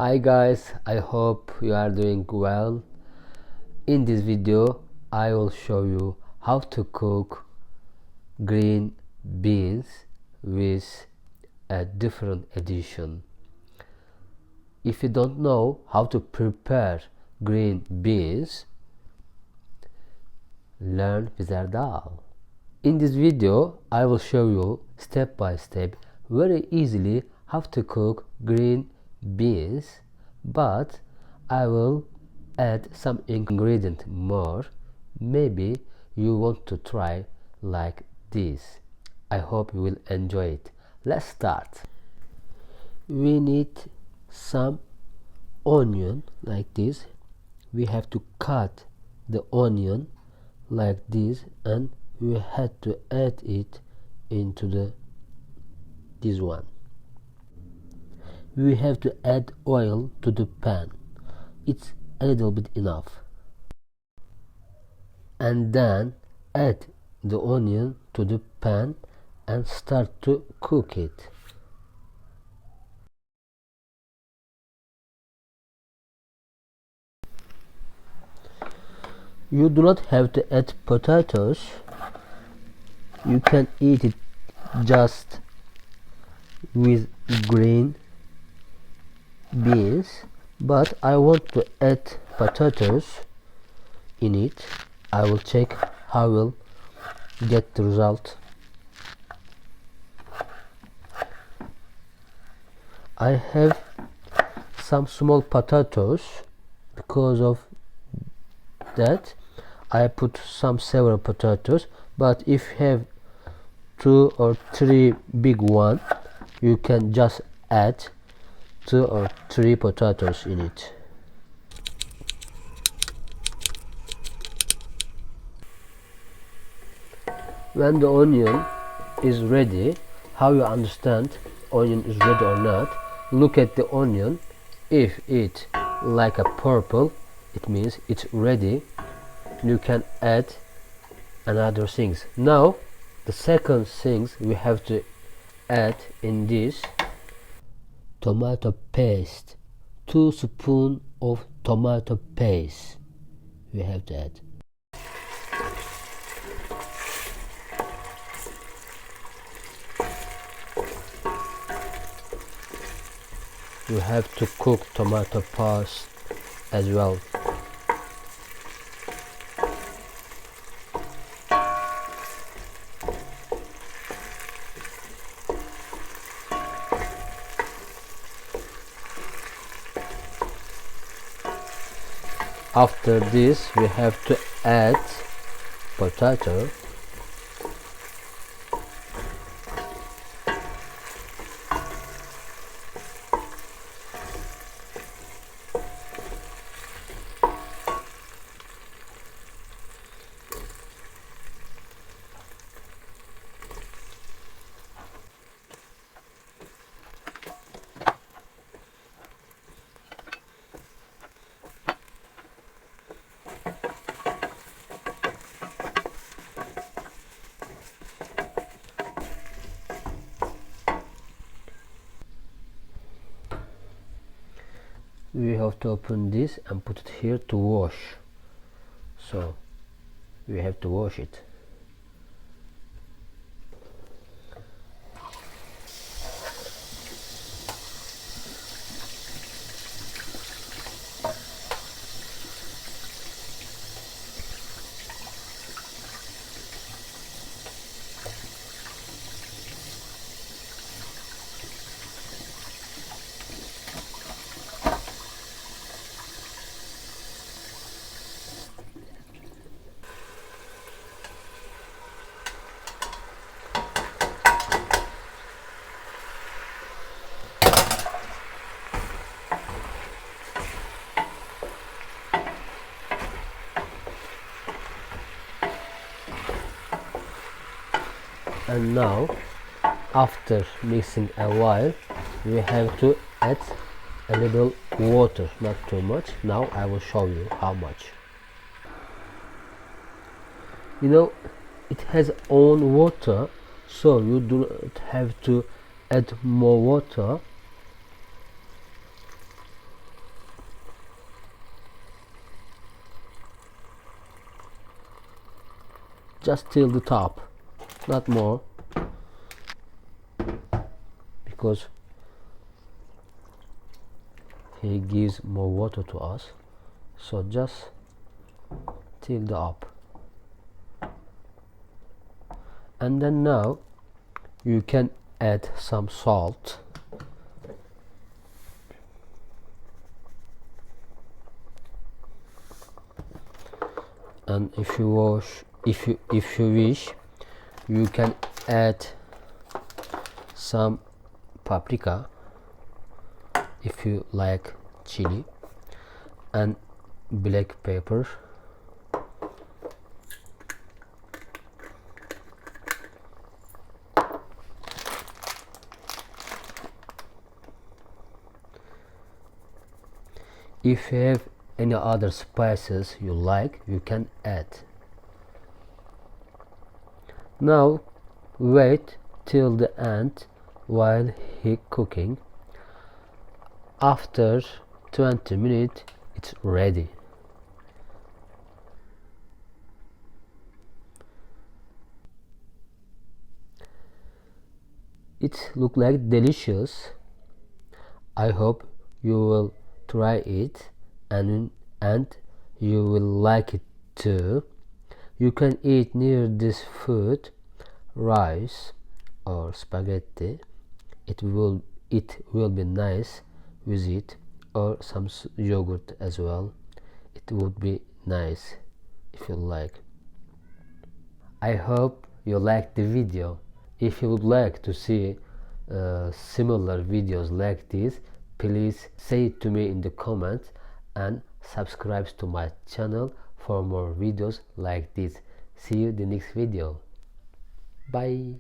Hi guys, I hope you are doing well. In this video I will show you how to cook green beans with a different edition. If you don't know how to prepare green beans, learn Wizardal. In this video I will show you step by step very easily how to cook green beans, but I will add some ingredient more. Maybe you want to try like this. I hope you will enjoy it. Let's start. We need some onion like this. We have to cut the onion like this, and we had to add it into this one. We have to add oil to the pan. It's a little bit enough, and then add the onion to the pan and start to cook it. You do not have to add potatoes. You can eat it just with green beans, but I want to add potatoes in it. I will check how we'll get the result. I have some small potatoes. Because of that I put some several potatoes, but if you have 2 or 3 big one, you can just add 2 or 3 potatoes in it. When the onion is ready, how you understand onion is ready or not? Look at the onion. If it like a purple, it means it's ready. You can add another things. Now the second things we have to add in this: tomato paste. 2 spoons of tomato paste we have to add. You have to cook tomato paste as well. After this we have to add potato. We have to open this and put it here to wash, so we have to wash it. And now, after mixing a while, we have to add a little water, not too much. Now I will show you how much. You know, it has own water, so you do not have to add more water. just till the top, not more, because he gives more water to us. So just till the up. And then now you can add some salt. And if you wish, you can add some paprika if you like chili, and black pepper, if you have any other spices you like, you can add. Now wait till the end while he cooking. After 20 minutes it's ready. It look like delicious. I hope you will try it and you will like it too. You can eat near this food rice or spaghetti. It will be nice with it, or some yogurt as well. It would be nice if you like. I hope you liked the video. If you would like to see similar videos like this, please say it to me in the comments and subscribe to my channel for more videos like this. See you in the next video. Bye.